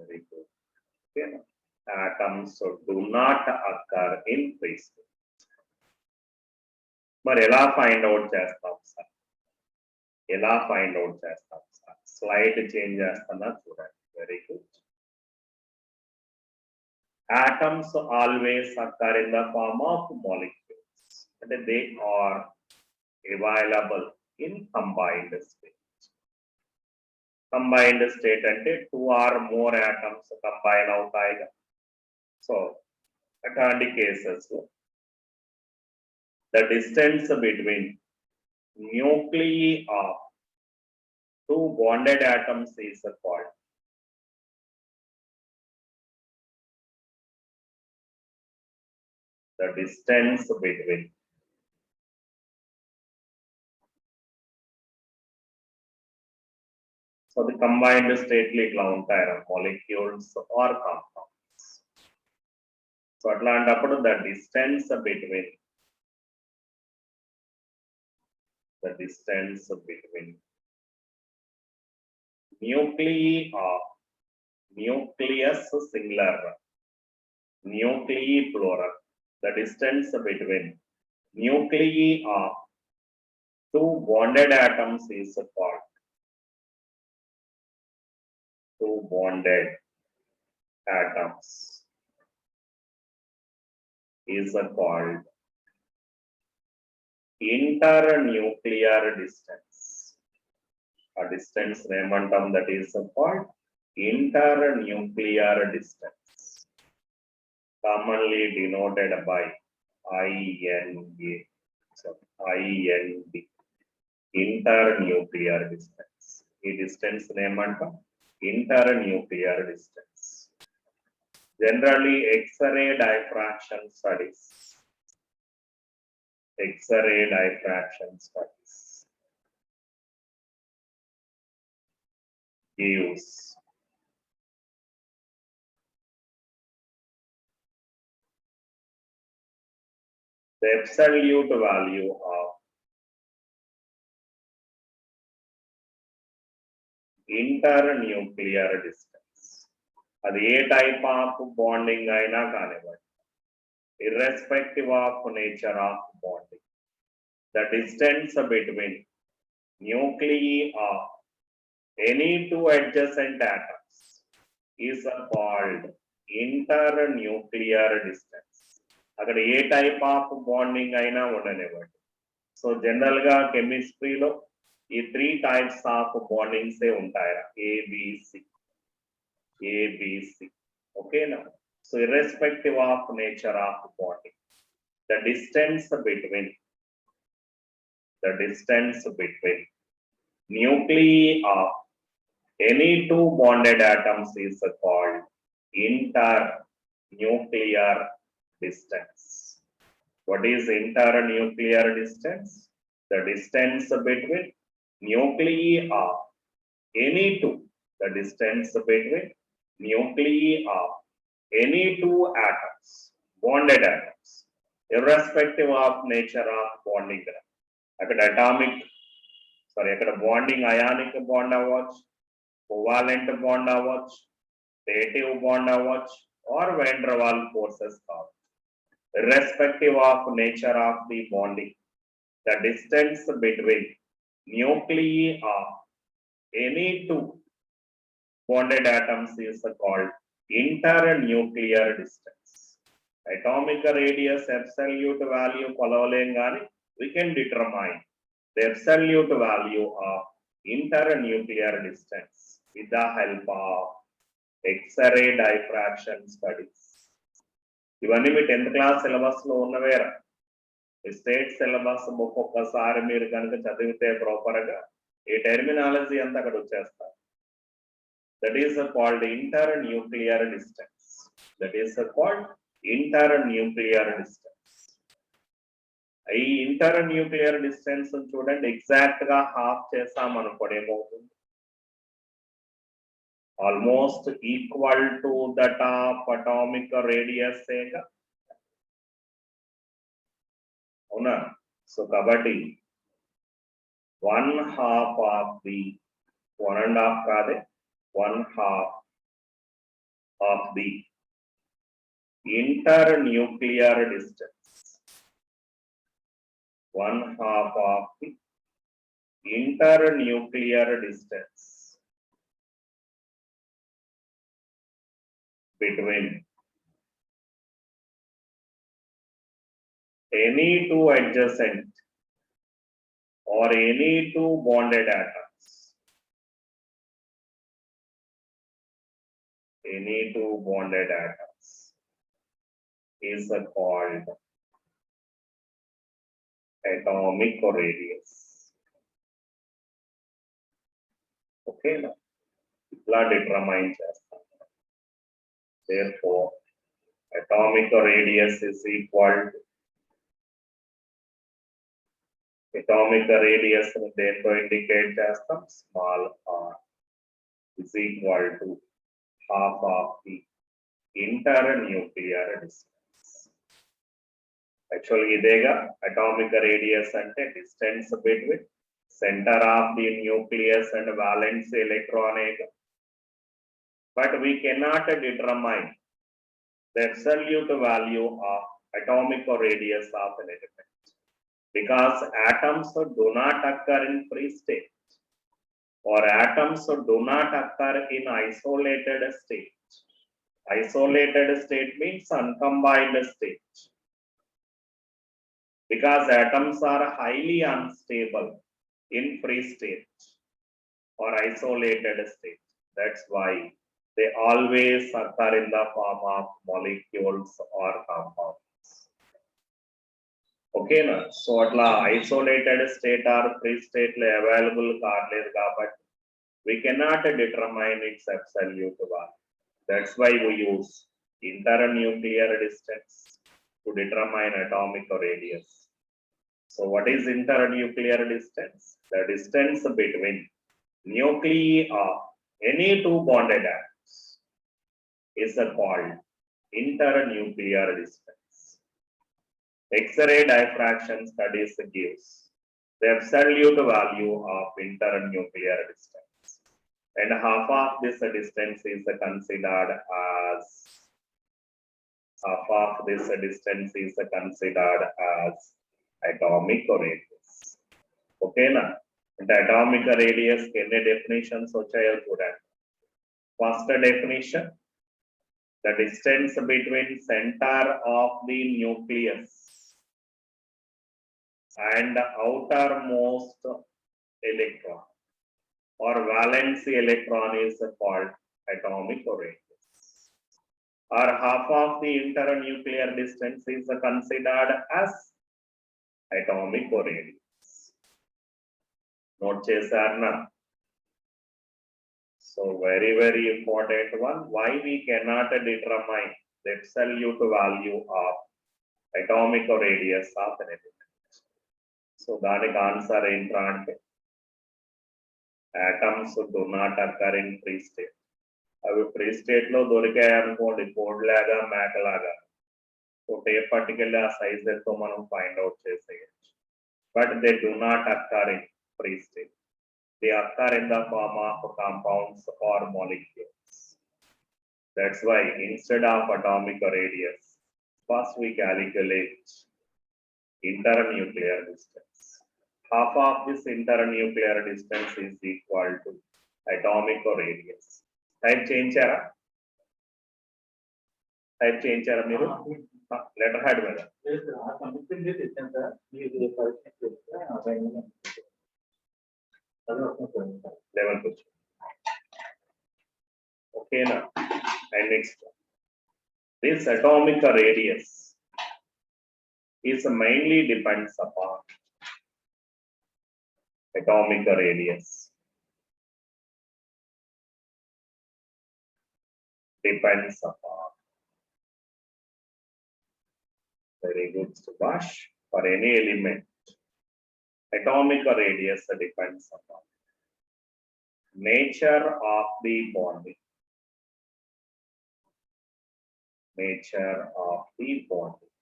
Very good. Okay. Atoms do not occur in free space. మరి ఎలా find out చేస్తాం sir? ఎలా find out చేస్తాం సార్? స్లైడ్ చేంజ్ చేస్తున్నా చూడండి. Very good. Atoms always occur in the form of molecules. And they are available in combined state. Combined state అంటే 2 or more atoms combine అవుతాయి. So, అట్లాంటి cases the distance between nuclei of 2 bonded atoms is called the distance between so the combined state ఇట్లా ఉంటాయి molecules or compounds. So అట్లాంటప్పుడు the distance between nuclei of nucleus singular, nuclei plural, the distance between nuclei of 2 bonded atoms is called 2 bonded atoms is called internuclear distance. A distance ఏమంటాం, that is called internuclear distance, commonly denoted by INA. So IND, internuclear distance. ఈ distance ఏమంటాం internuclear distance. Generally X-ray diffraction studies gives the absolute value of internuclear distance. అది ఏ type of bonding అయినా కానివ్వండి, irrespective of nature of bonding, the distance between nuclei of any 2 adjacent atoms is called internuclear distance. అక్కడ ఏ type of bonding అయినా ఉండనివ్వండి. So general గా కెమిస్ట్రీలో ఈ 3 types of bondings ఉంటాయి, ఏబిసి. ఓకేనా? So irrespective of nature of bonding, the distance between nuclei of any 2 bonded atoms is called internuclear distance. What is internuclear distance? The distance between nuclei of any 2, the distance between nuclei of any 2 atoms, bonded atoms, irrespective of nature of bonding. అక్కడ అక్కడ bonding ionic bond అవ్వచ్చు, covalent bond అవ్వచ్చు, dative bond అవ్వచ్చు, or van der Waals forces కావచ్చు. Irrespective of nature of the bonding, the distance between nuclei of any 2 bonded atoms is called internuclear distance. Atomic radius absolute value కొలవలేం కానీ we can determine the absolute value of internuclear distance with the help of X-ray diffraction studies. ఇవన్నీ మీ 10th class syllabus లో ఉన్నవేరా. State syllabus book ఒక్కసారి మీరు కనుక చదివితే proper గా ఈ terminology అంతా అక్కడ వచ్చేస్తారు. That is called internuclear distance. ఈ ఇంటర్న్యూక్లియర్ డిస్టెన్స్ చూడండి, ఎగ్జాక్ట్ గా హాఫ్ చేస్తాం అనుకోండి ఏమవుతుంది, almost equal to that of atomic radius. అవునా? సో కాబట్టి 1/2 ఆఫ్ ది 1.5 కాదే 1/2 of the internuclear distance. 1/2 of the internuclear distance between any two adjacent or any two bonded atoms. Any two bonded atoms is called atomic radius. Okay, now itla determine chestam. Therefore, atomic radius is equal to atomic radius దేంతో indicate చేస్తాం small r is equal to half of the internuclear distance. Actually idega atomic radius ante distance between center of the nucleus and valence electron. But we cannot determine the absolute value of atomic radius of an element, because atoms do not occur in free state, or atoms do not occur in isolated state. Isolated state means uncombined state, because atoms are highly unstable in free state or isolated state. That's why they always occur in the form of molecules or compounds. Okay, na? So atla isolated state or free state available kaadledu kabatti we cannot determine its absolute value. That's why we use internuclear distance to determine atomic radius. So what is internuclear distance? The distance between nuclei of any two bonded atoms is called internuclear distance. X-ray diffraction studies gives the absolute value of internuclear distance, and half of this distance is considered as atomic radius. Okay na? The atomic radius ke enni definitions vachayo chudandi. First definition, the distance between center of the nucleus and outermost electron or valence electron is called atomic radius, or half of the internuclear distance is considered as atomic radius. Note chesarna? So very important one. Why we cannot determine the absolute value of atomic radius of an element? So దానికి answer ఏంట్రా అంటే atoms do not occur in free state. అవి free state లో దొరికాయి అనుకోండి, code లాగా Mac లాగా, so tape పట్టుకెళ్ళి ఆ సైజ్ ఎంతో మనం ఫైండ్ అవుట్ చేసేయచ్చు. But they do not occur in free state. They occur in the form of compounds or molecules. That's why instead of atomic radius, first we calculate internuclear distance. Half of this internuclear distance is equal to atomic radius. Type చేయించారా? Type చేయించారా మీరు? Letter head మీద 11. Okay na? And next, this atomic radius is mainly depends upon atomic radius depends upon, very good Subhash, for any element atomic radius depends upon nature of the bonding. Nature of the bonding.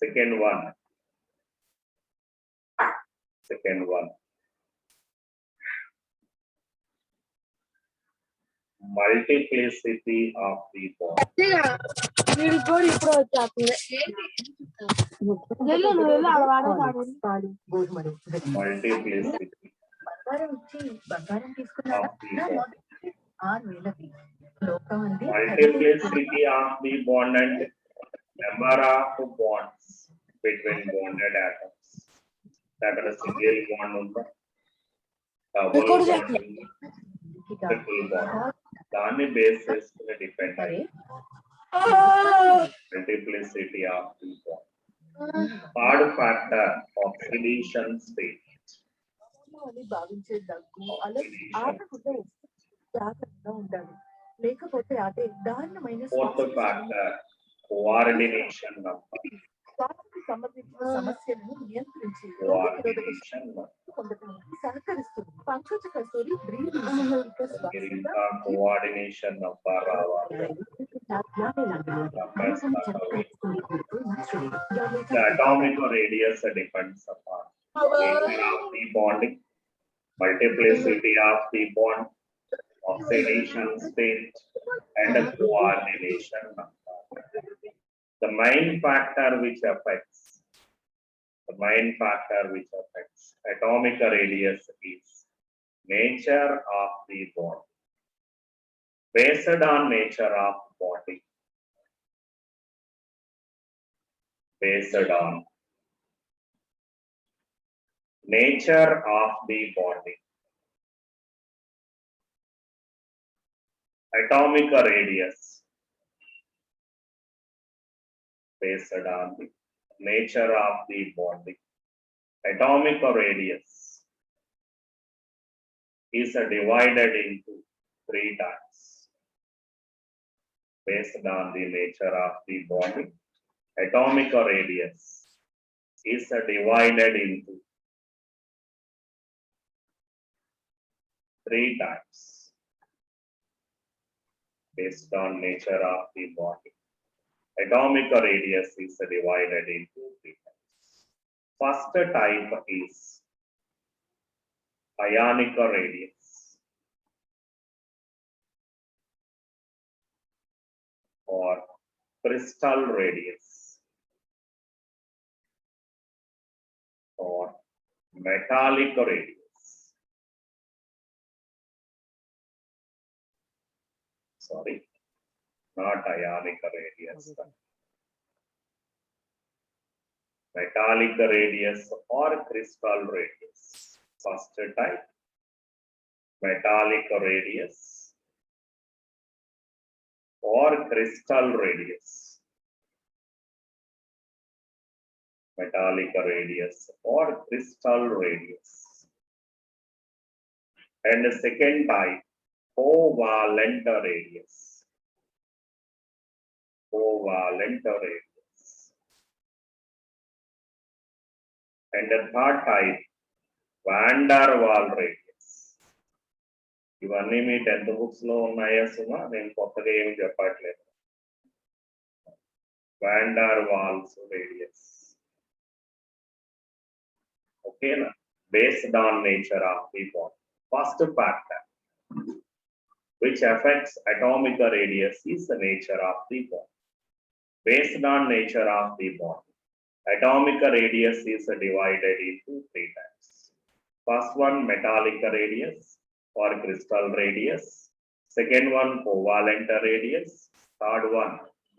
Second one, multiplicity of the bond. Multiplicity of the bond. Multiplicity of the bond and number of bonds between bonded atoms. That is single bond ఉందా, double bond ఉందా, triple bond. దాన్ని base చేసుకుని depend అయ్యి multiplicity of the bond. Third factor, oxidation state. Fourth factor, coordination number. Coordination number. Coordination number రావాలి. The atomic radius depends upon nature of the bonding, multiplicity of the bond, oxidation state, and coordination number. The main factor which affects atomic radius is nature of the bond. Based on nature of body, based on nature of the body, atomic radius, based on the nature of the body, atomic radius is divided into 3 types. Based on the nature of the body, atomic radius is divided into 3 types. Based on nature of the body, atomic radius is divided into 3 types. First type is ionic radius or crystal radius or metallic radius. Sorry, not ionic radius. Metallic radius or crystal radius. First type, metallic radius or crystal radius. Metallic radius or crystal radius. And the second type, covalent radius. Covalent radius. And the third type, van der Waal radius. ఇవన్నీ మీ 10th books లో ఉన్నాయా సుమా? నేను కొత్తగా ఏమి చెప్పట్లేదు. van der Waals radius. Okay, based on nature of the bond. First factor which affects atomic radius is the nature of the bond. Based on nature of the bond, atomic radius is divided into 3 types. First one, metallic radius or crystal radius. Second one, covalent radius. Third one,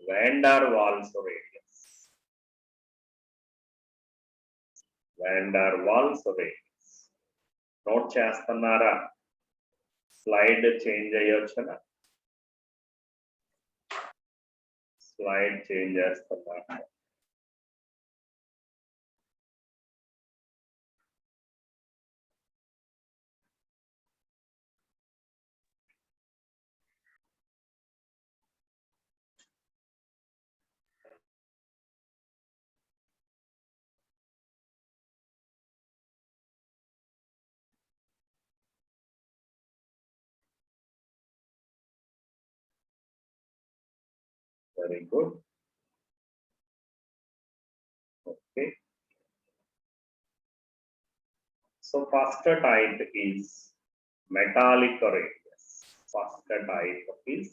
van der Waals radius. Van der Waals radius. Note చేస్తున్నారా? Slide change అయ్యొచ్చునా? Slide change చేస్తున్నారు. Very good. Okay. So first type is metallic radius. First type is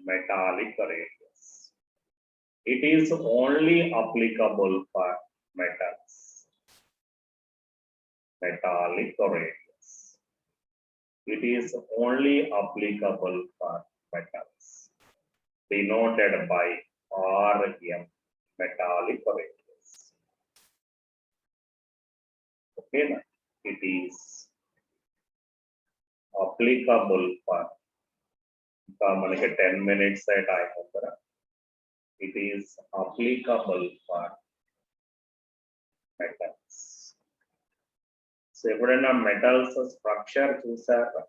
metallic radius. It is only applicable for metals. Metallic radius. It is only applicable for metals, denoted by Rm, metallic radius. Okay, na? It is applicable for మనకి 10 minutes time ఉందరా. It is applicable for metals. So ఎప్పుడైనా metals structure చూసారా?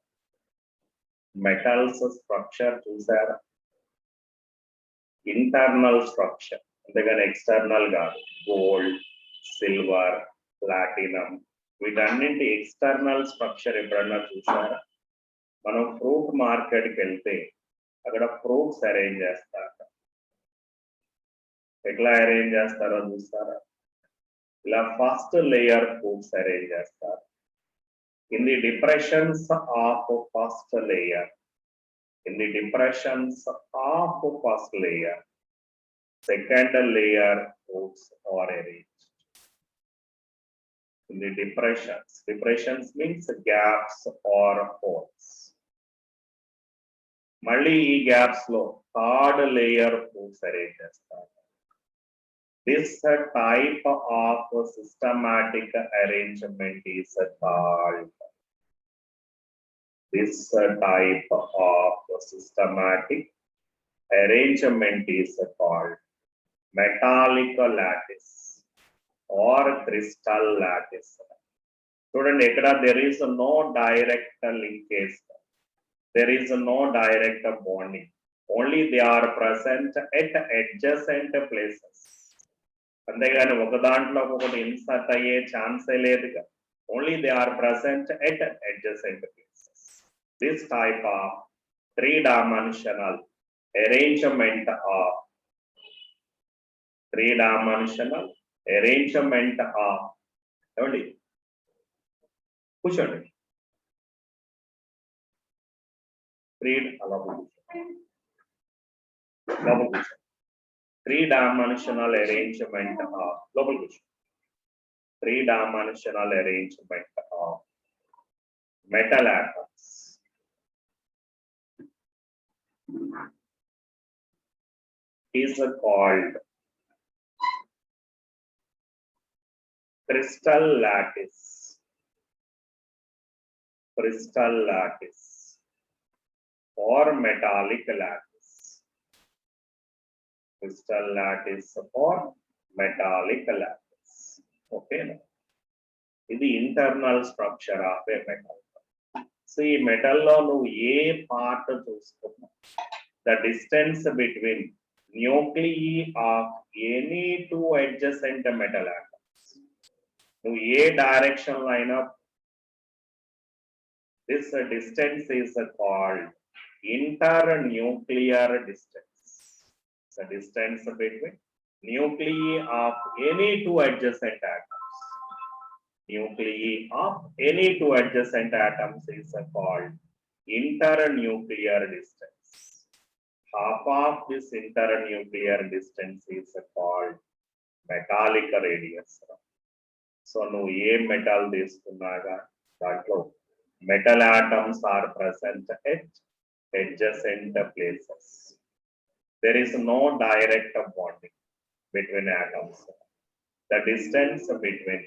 Metals structure చూసారా? Internal structure, అంతేగాని external కాదు. Gold, silver, platinum వీటన్నింటి external structure ఎప్పుడన్నా చూసారా? మనం ఫ్రూట్ మార్కెట్కి వెళ్తే అక్కడ ఫ్రూట్స్ అరేంజ్ చేస్తారు. ఎట్లా అరేంజ్ చేస్తారో చూస్తారా? ఇలా ఫస్ట్ లేయర్ ఫ్రూట్స్ అరేంజ్ చేస్తారు. In the depressions of first layer, in the depressions of first layer, second layer fruits are arranged. In the depressions means gaps or holes. Malli ee gaps lo third layer fruits arrange chestaru. This type of systematic arrangement is called This type of systematic arrangement is called metallic lattice or crystal lattice. Student, there is no direct linkage. There is no direct bonding. Only they are present at adjacent places. అంతేగాని ఒక దాంట్లో ఒకటి insert అయ్యే ఛాన్సే లేదుగా. Only they are present at adjacent places. This type of three-dimensional arrangement of ఏమండి కూర్చోండి. Three-dimensional arrangement of three-dimensional arrangement of metal atoms is called crystal lattice or metallic lattice. Crystal lattice or metallic lattice. Okay, ఇది internal structure of a metal. So ఈ metal లో నువ్వు ఏ part చూసుకున్నా, the distance between nuclei of any two adjacent metal atoms, నువ్వు ఏ direction లో అయినా, this distance is called internuclear distance. The distance between nuclei of any two adjacent atoms. Nuclei of any two adjacent atoms is called internuclear distance. Half of this internuclear distance is called metallic radius. So nu A metal తీసుకున్నాగా దాంట్లో metal atoms are present at adjacent places. There is no direct bonding between atoms. The distance between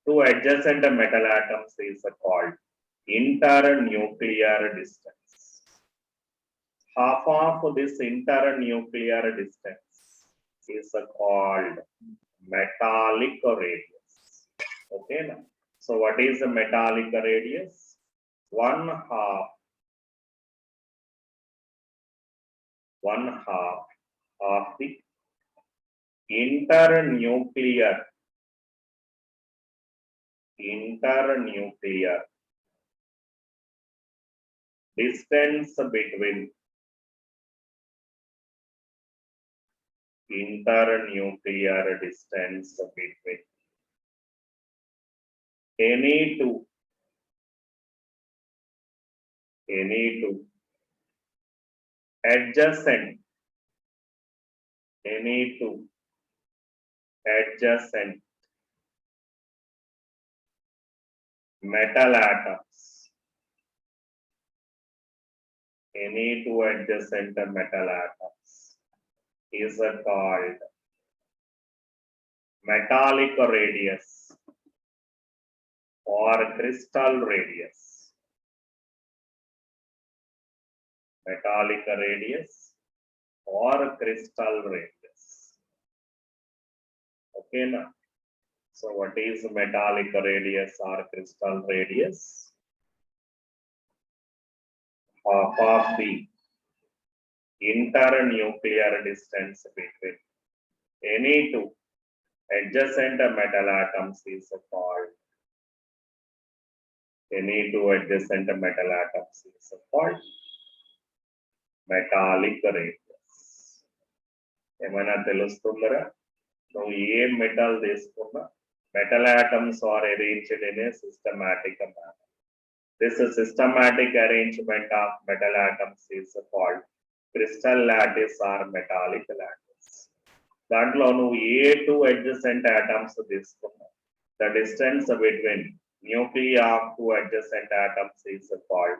two adjacent metal atoms is called internuclear distance. Half of this internuclear distance is called metallic radius. Okay, now, so what is the metallic radius? One half of the internuclear distance between any two any two adjacent, any two adjacent metal atoms, any two adjacent metal atoms is called metallic radius or crystal radius. Metallic radius or crystal radius. Okay, now. So what is metallic radius or crystal radius? Half of the internuclear distance between any two adjacent metal atoms is called any two adjacent metal atoms is called metallic radius. ఏమైనా తెలుస్తుందరా? నువ్వు ఏ metal తీసుకున్నా metal atoms are arranged in a systematic manner. This systematic arrangement of metal atoms is called crystal lattice or metallic lattice. దాంట్లో నువ్వు ఏ two adjacent atoms తీసుకున్నా the distance between nuclei of two adjacent atoms is called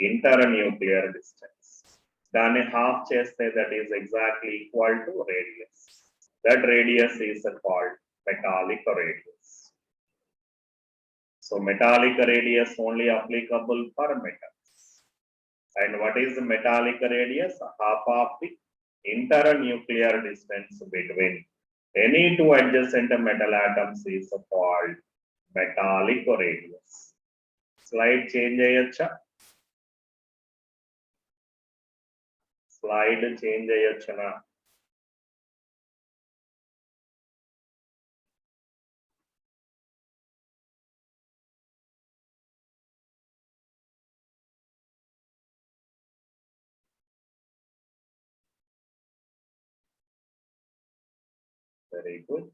internuclear distance. దాన్ని half చేస్తే that is exactly equal to radius. That radius is called metallic radius. So metallic radius only applicable for metals. And what is the metallic radius? Half of the internuclear distance between any two adjacent metal atoms is called metallic radius. Slide change ayocha. Slide change ayochana. Very good.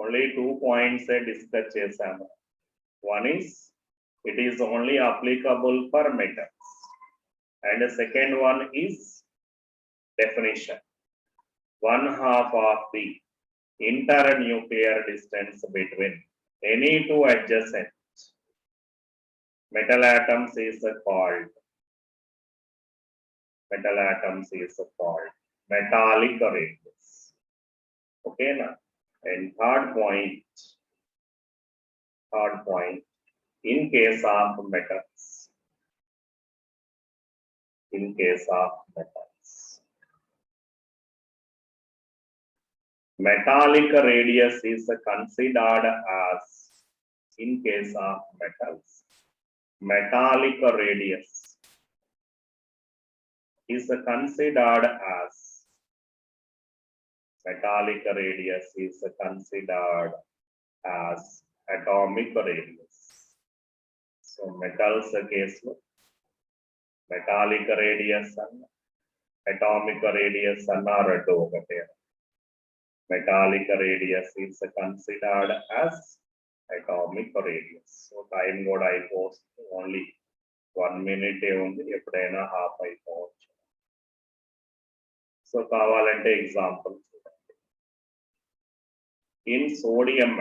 Only 2 points discuss chesamu. One is it is only applicable for metals, and the second one is definition. One half of the internuclear distance between any two adjacent metal atoms is called metallic radius. Okay, now. And third point, in case of metals, metallic radius is considered as, in case of metals, metallic radius is considered as atomic radius. So metals case lo metallic radius and atomic radius are two okate. Metallic radius is considered as atomic radius. So time కూడా అయిపోవచ్చు, only 1 minute ఉంది, ఎప్పుడైనా half అయిపోవచ్చు. So కావాలంటే example చూడండి. In sodium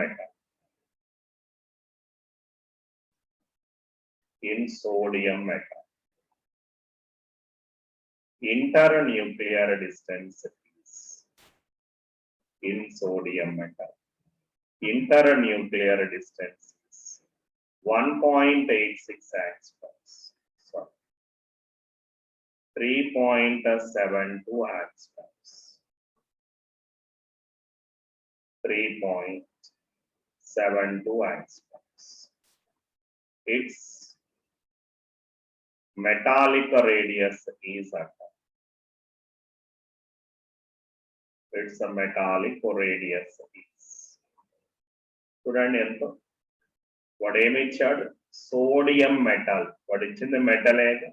metal, internuclear distance is, in sodium metal, internuclear distance is 1.86 angstroms. Sorry, 3.72 angstroms. 3.72 angstroms. Its metallic radius is metallic radius is. చూడండి ఎంత వాడు ఏమి ఇచ్చాడు, సోడియం మెటల్, వాడు ఇచ్చింది మెటల్ ఏది,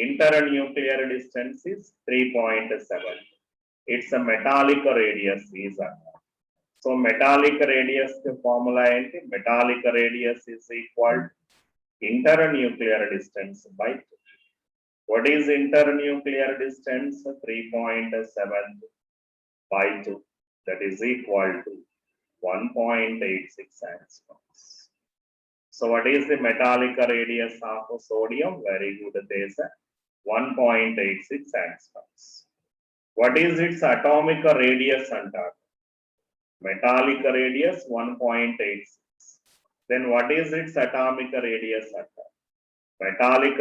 internuclear distance is 3.7. It's a metallic radius is. So metallic radius formula ఏంటి, metallic radius is equal internuclear distance by 2. What is internuclear distance? 3.7 by 2. That is equal to 1.86 angstroms. So what is the metallic radius of sodium? Very good, Tesa. 1.86 angstroms. What is its atomic radius under? Metallic radius 1.86. Then what is its atomic radius under? Metallic